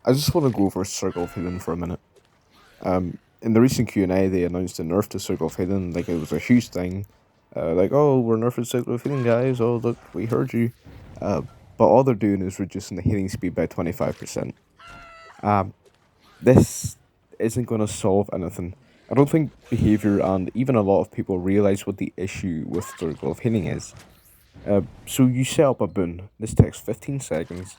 I just want to go over circle of healing for a minute. In the recent Q&A, they announced a nerf to circle of healing, like it was a huge thing. Like, oh, we're nerfing circle of healing, guys. Oh, look, we heard you. Uh, but all they're doing is reducing the healing speed by 25%. Um, this isn't going to solve anything. I don't think behavior and even a lot of people realize what the issue with circle of healing is. So you set up a boon. This takes 15 seconds.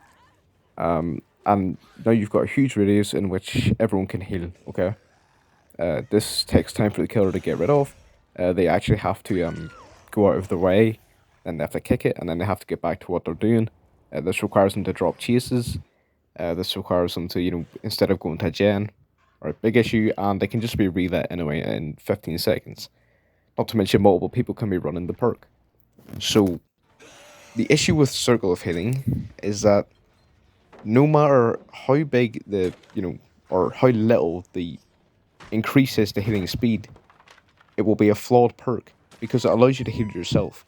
And now you've got a huge radius in which everyone can heal. Okay. This takes time for the killer to get rid of. They actually have to go out of their way, then they have to kick it, and then they have to get back to what they're doing. This requires them to drop chases. This requires them to, instead of going to gen or a big issue, and they can just be relit anyway in 15 seconds. Not to mention multiple people can be running the perk. So the issue with Circle of Healing is that no matter how big or how little the increases the healing speed, it will be a flawed perk because it allows you to heal yourself.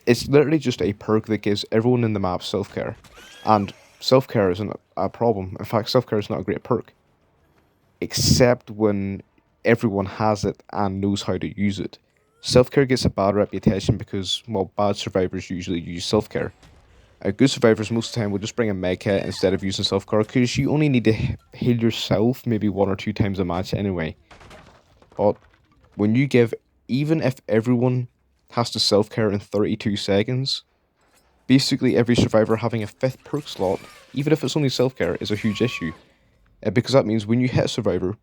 It's literally just a perk that gives everyone in the map self-care. And self-care isn't a problem. In fact, self-care is not a great perk. Except when everyone has it and knows how to use it. Self-care gets a bad reputation because, well, bad survivors usually use self-care. Good survivors most of the time will just bring a med kit instead of using self-care because you only need to heal yourself maybe 1 or 2 times a match anyway. But when you give, even if everyone has to self-care in 32 seconds, basically every survivor having a 5th perk slot, even if it's only self-care, is a huge issue. Because that means when you hit a survivor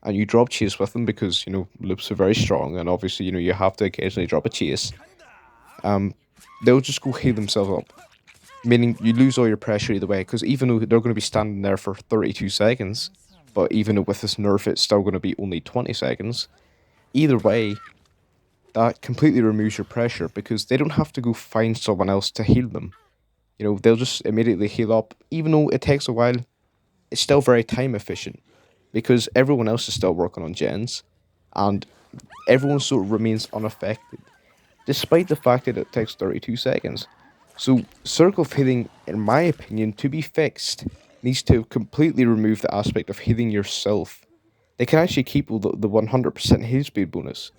and you drop chase with them because, loops are very strong and obviously, you have to occasionally drop a chase, they'll just go heal themselves up. Meaning you lose all your pressure either way, because even though they're going to be standing there for 32 seconds, but even with this nerf it's still going to be only 20 seconds, either way, that completely removes your pressure because they don't have to go find someone else to heal them. They'll just immediately heal up. Even though it takes a while, it's still very time efficient because everyone else is still working on gens and everyone sort of remains unaffected, despite the fact that it takes 32 seconds. So, circle of healing, in my opinion, to be fixed, needs to completely remove the aspect of healing yourself. They can actually keep the 100% heal speed bonus.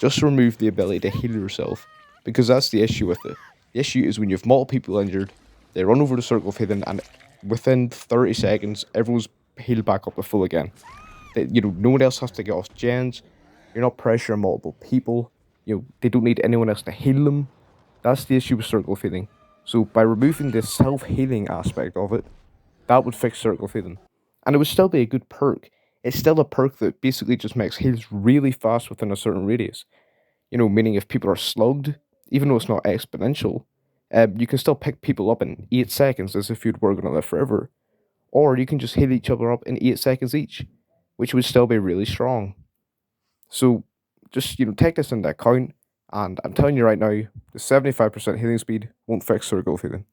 Just remove the ability to heal yourself, because that's the issue with it. The issue is when you have multiple people injured, they run over the circle of healing, and within 30 seconds, everyone's healed back up to full again. No one else has to get off gens. You're not pressuring multiple people. They don't need anyone else to heal them. That's the issue with circle of healing. So by removing the self-healing aspect of it, that would fix circle of healing. And it would still be a good perk. It's still a perk that basically just makes heals really fast within a certain radius. Meaning if people are slugged, even though it's not exponential, you can still pick people up in 8 seconds as if you'd were going to live forever. Or you can just heal each other up in 8 seconds each, which would still be really strong. So just, take this into account. And I'm telling you right now, the 75% healing speed won't fix circle of healing.